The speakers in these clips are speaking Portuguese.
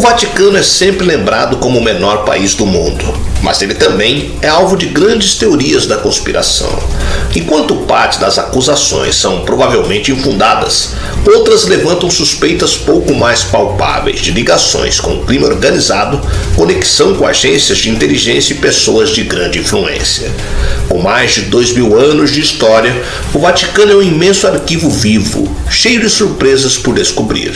Vaticano é sempre lembrado como o menor país do mundo, mas ele também é alvo de grandes teorias da conspiração. Enquanto parte das acusações são provavelmente infundadas, outras levantam suspeitas pouco mais palpáveis de ligações com o crime organizado, conexão com agências de inteligência e pessoas de grande influência. Com mais de 2000 anos de história, o Vaticano é um imenso arquivo vivo, cheio de surpresas por descobrir.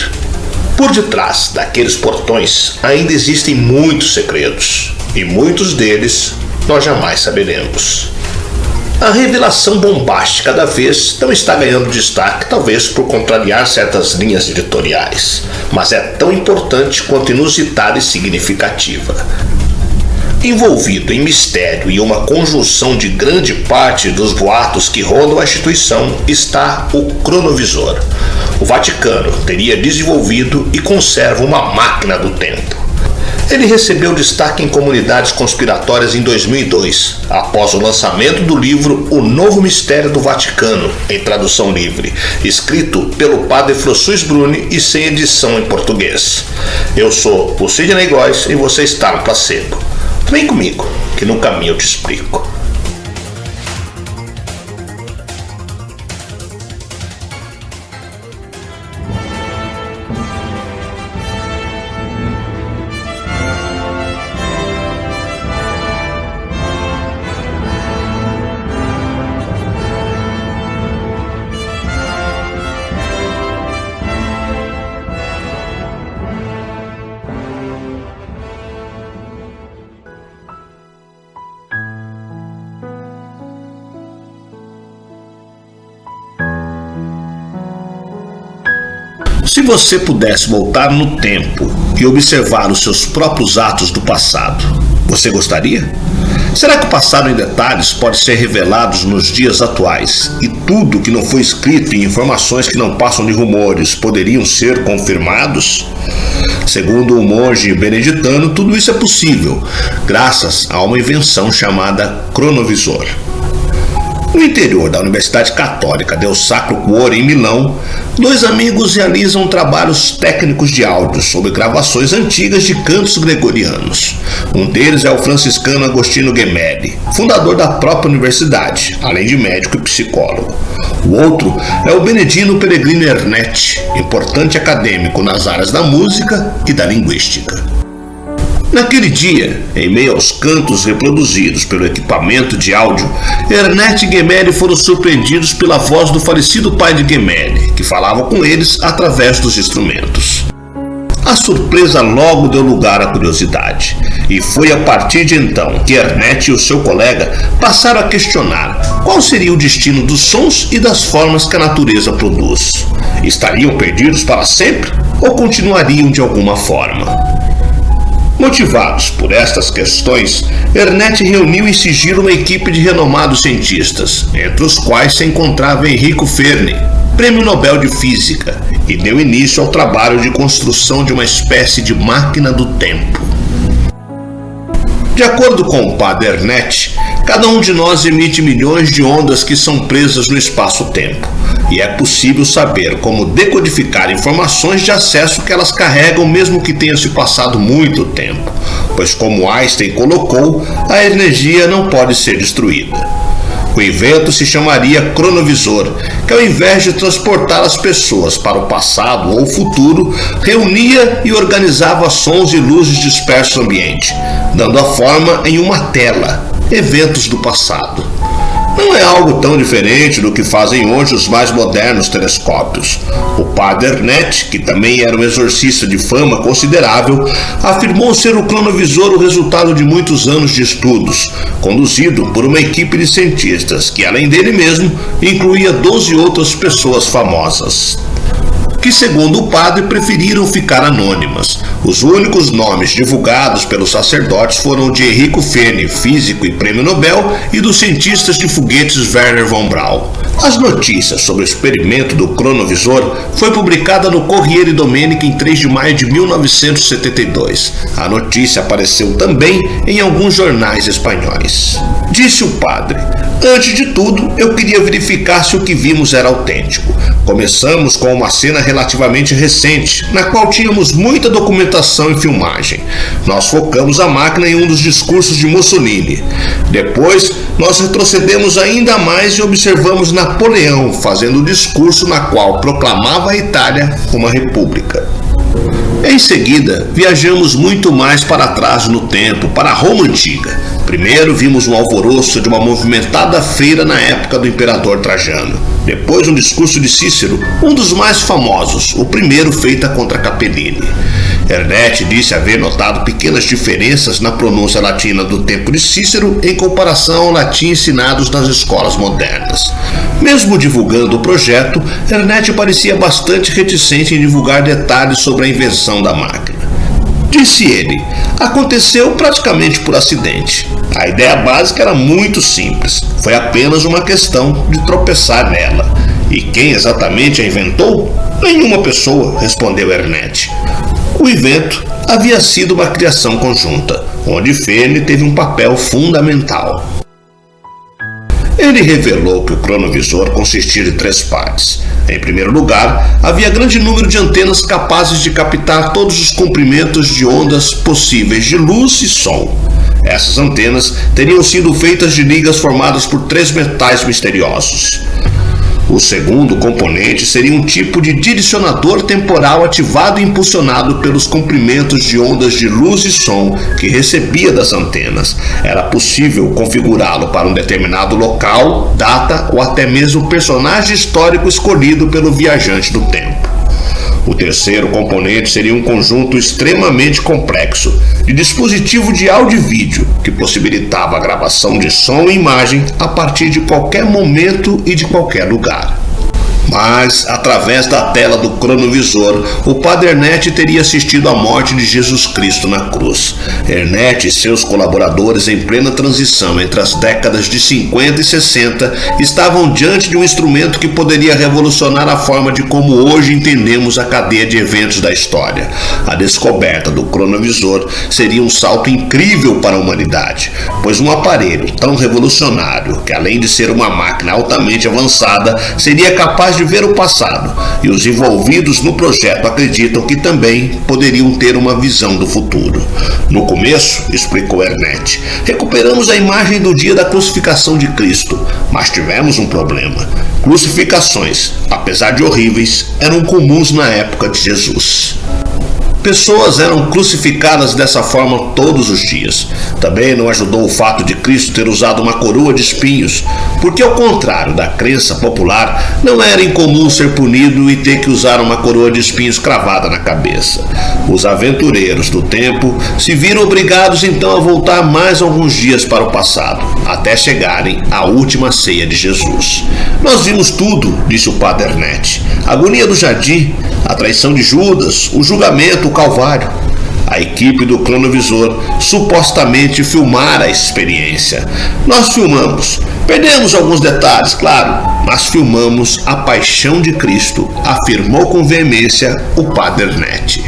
Por detrás daqueles portões ainda existem muitos segredos, e muitos deles nós jamais saberemos. A revelação bombástica da vez não está ganhando destaque, talvez por contrariar certas linhas editoriais, mas é tão importante quanto inusitada e significativa. Envolvido em mistério e uma conjunção de grande parte dos boatos que rondam a instituição está o cronovisor. O Vaticano teria desenvolvido e conserva uma máquina do tempo. Ele recebeu destaque em comunidades conspiratórias em 2002, após o lançamento do livro O Novo Mistério do Vaticano, em tradução livre, escrito pelo padre François Bruni e sem edição em português. Eu sou o Sidney Góes e você está no Placebo. Vem comigo, que no caminho eu te explico. Se você pudesse voltar no tempo e observar os seus próprios atos do passado, você gostaria? Será que o passado em detalhes pode ser revelado nos dias atuais e tudo que não foi escrito e informações que não passam de rumores poderiam ser confirmados? Segundo o monge beneditano, tudo isso é possível, graças a uma invenção chamada cronovisor. No interior da Universidade Católica Del Sacro Cuore, em Milão, dois amigos realizam trabalhos técnicos de áudio sobre gravações antigas de cantos gregorianos. Um deles é o franciscano Agostino Gemelli, fundador da própria universidade, além de médico e psicólogo. O outro é o benedino Peregrino Ernetti, importante acadêmico nas áreas da música e da linguística. Naquele dia, em meio aos cantos reproduzidos pelo equipamento de áudio, Ernetti e Gemelli foram surpreendidos pela voz do falecido pai de Gemelli, que falava com eles através dos instrumentos. A surpresa logo deu lugar à curiosidade, e foi a partir de então que Ernetti e o seu colega passaram a questionar qual seria o destino dos sons e das formas que a natureza produz. Estariam perdidos para sempre ou continuariam de alguma forma? Motivados por estas questões, Ernetti reuniu em sigilo uma equipe de renomados cientistas, entre os quais se encontrava Enrico Fermi, Prêmio Nobel de Física, e deu início ao trabalho de construção de uma espécie de máquina do tempo. De acordo com o padre Ernetti, cada um de nós emite milhões de ondas que são presas no espaço-tempo, e é possível saber como decodificar informações de acesso que elas carregam mesmo que tenha se passado muito tempo, pois como Einstein colocou, a energia não pode ser destruída. O invento se chamaria cronovisor, que ao invés de transportar as pessoas para o passado ou futuro, reunia e organizava sons e luzes dispersos no ambiente, dando a forma em uma tela, eventos do passado. Não é algo tão diferente do que fazem hoje os mais modernos telescópios. O padre Ernetti, que também era um exorcista de fama considerável, afirmou ser o cronovisor o resultado de muitos anos de estudos, conduzido por uma equipe de cientistas que, além dele mesmo, incluía 12 outras pessoas famosas, que, segundo o padre, preferiram ficar anônimas. Os únicos nomes divulgados pelos sacerdotes foram o de Enrico Fermi, físico e prêmio Nobel, e dos cientistas de foguetes Wernher von Braun. As notícias sobre o experimento do cronovisor foi publicada no Corriere Domenico em 3 de maio de 1972. A notícia apareceu também em alguns jornais espanhóis. Disse o padre: "Antes de tudo, eu queria verificar se o que vimos era autêntico. Começamos com uma cena relativamente recente, na qual tínhamos muita documentação e filmagem. Nós focamos a máquina em um dos discursos de Mussolini. Depois, nós retrocedemos ainda mais e observamos Napoleão fazendo o discurso na qual proclamava a Itália uma república. Em seguida, viajamos muito mais para trás no tempo, para Roma Antiga. Primeiro vimos um alvoroço de uma movimentada feira na época do imperador Trajano. Depois um discurso de Cícero, um dos mais famosos, o primeiro feito contra Capellini. Ernest disse haver notado pequenas diferenças na pronúncia latina do tempo de Cícero em comparação ao latim ensinados nas escolas modernas. Mesmo divulgando o projeto, Ernest parecia bastante reticente em divulgar detalhes sobre a invenção da máquina. Disse ele, aconteceu praticamente por acidente. A ideia básica era muito simples, foi apenas uma questão de tropeçar nela. E quem exatamente a inventou? Nenhuma pessoa, respondeu Ernest. O invento havia sido uma criação conjunta, onde Fene teve um papel fundamental. Ele revelou que o cronovisor consistia de 3 partes. Em primeiro lugar, havia grande número de antenas capazes de captar todos os comprimentos de ondas possíveis de luz e som. Essas antenas teriam sido feitas de ligas formadas por 3 metais misteriosos. O segundo componente seria um tipo de direcionador temporal ativado e impulsionado pelos comprimentos de ondas de luz e som que recebia das antenas. Era possível configurá-lo para um determinado local, data ou até mesmo personagem histórico escolhido pelo viajante do tempo. O terceiro componente seria um conjunto extremamente complexo de dispositivo de áudio e vídeo que possibilitava a gravação de som e imagem a partir de qualquer momento e de qualquer lugar. Mas, através da tela do cronovisor, o padre Ernest teria assistido à morte de Jesus Cristo na cruz. Ernest e seus colaboradores, em plena transição entre as décadas de 50 e 60, estavam diante de um instrumento que poderia revolucionar a forma de como hoje entendemos a cadeia de eventos da história. A descoberta do cronovisor seria um salto incrível para a humanidade, pois um aparelho tão revolucionário, que além de ser uma máquina altamente avançada, seria capaz de ver o passado, e os envolvidos no projeto acreditam que também poderiam ter uma visão do futuro. No começo, explicou Ernest, recuperamos a imagem do dia da crucificação de Cristo, mas tivemos um problema. Crucificações, apesar de horríveis, eram comuns na época de Jesus. Pessoas eram crucificadas dessa forma todos os dias. Também não ajudou o fato de Cristo ter usado uma coroa de espinhos, porque ao contrário da crença popular, não era incomum ser punido e ter que usar uma coroa de espinhos cravada na cabeça. Os aventureiros do tempo se viram obrigados então a voltar mais alguns dias para o passado, até chegarem à última ceia de Jesus. Nós vimos tudo, disse o padre Ernest. A agonia do jardim, a traição de Judas, o julgamento, o Calvário. A equipe do cronovisor supostamente filmara a experiência. Nós filmamos. Perdemos alguns detalhes, claro, mas filmamos a paixão de Cristo, afirmou com veemência o padre Ernest.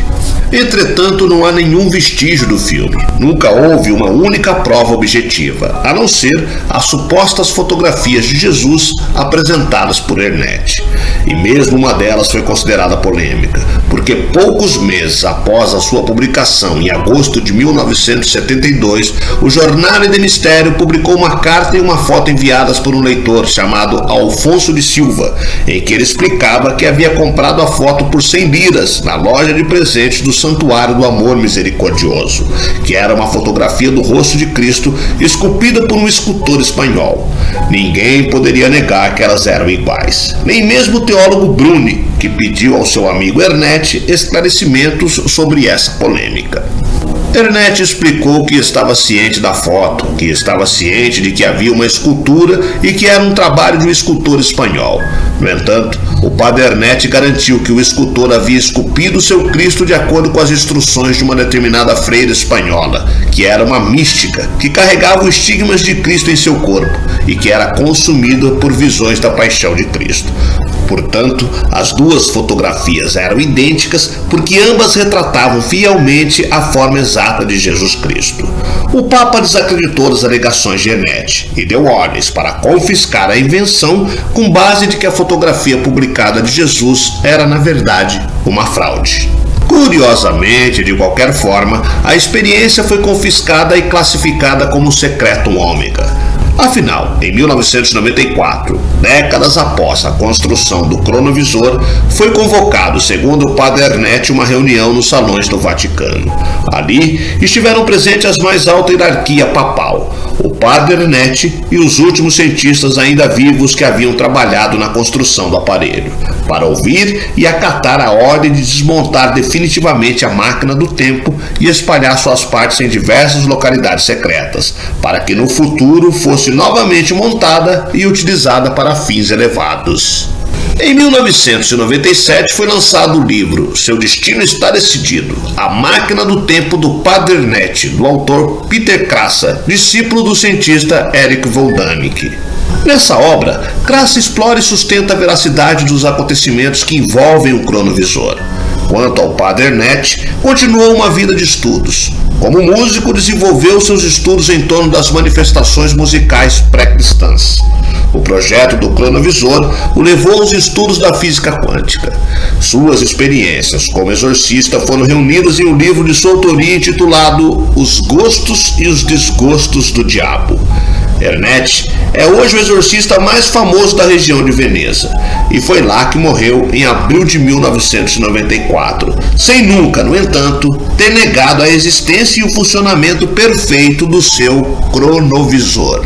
Entretanto, não há nenhum vestígio do filme. Nunca houve uma única prova objetiva, a não ser as supostas fotografias de Jesus apresentadas por Ernest. E mesmo uma delas foi considerada polêmica, porque poucos meses após a sua publicação, em agosto de 1972, o Jornale de Mistério publicou uma carta e uma foto enviadas por um leitor chamado Alfonso de Silva, em que ele explicava que havia comprado a foto por 100 liras na loja de presentes do Santuário do Amor Misericordioso, que era uma fotografia do rosto de Cristo esculpida por um escultor espanhol. Ninguém poderia negar que elas eram iguais, nem mesmo o teólogo Bruni, que pediu ao seu amigo Ernest esclarecimentos sobre essa polêmica. Ernest explicou que estava ciente da foto, que estava ciente de que havia uma escultura e que era um trabalho de um escultor espanhol. No entanto, o padre Ernest garantiu que o escultor havia esculpido seu Cristo de acordo com as instruções de uma determinada freira espanhola, que era uma mística, que carregava os estigmas de Cristo em seu corpo e que era consumida por visões da paixão de Cristo. Portanto, as duas fotografias eram idênticas porque ambas retratavam fielmente a forma exata de Jesus Cristo. O Papa desacreditou as alegações de Ernetti e deu ordens para confiscar a invenção com base de que a fotografia publicada de Jesus era, na verdade, uma fraude. Curiosamente, de qualquer forma, a experiência foi confiscada e classificada como secretum ômega. Afinal, em 1994, décadas após a construção do cronovisor, foi convocado, segundo o padre Ernetti, uma reunião nos salões do Vaticano. Ali estiveram presentes as mais alta hierarquia papal, o padre Ernetti e os últimos cientistas ainda vivos que haviam trabalhado na construção do aparelho, para ouvir e acatar a ordem de desmontar definitivamente a máquina do tempo e espalhar suas partes em diversas localidades secretas, para que no futuro fosse novamente montada e utilizada para fins elevados. Em 1997 foi lançado o livro Seu Destino Está Decidido, A Máquina do Tempo do Padre Ernetti, do autor Peter Krasa, discípulo do cientista Eric Voldanick. Nessa obra, Krasa explora e sustenta a veracidade dos acontecimentos que envolvem o cronovisor. Quanto ao padre Ernetti, continuou uma vida de estudos. Como músico, desenvolveu seus estudos em torno das manifestações musicais pré-cristãs. O projeto do cronovisor o levou aos estudos da física quântica. Suas experiências como exorcista foram reunidas em um livro de sua autoria intitulado Os Gostos e os Desgostos do Diabo. Ernetti é hoje o exorcista mais famoso da região de Veneza e foi lá que morreu em abril de 1994, sem nunca, no entanto, ter negado a existência e o funcionamento perfeito do seu cronovisor.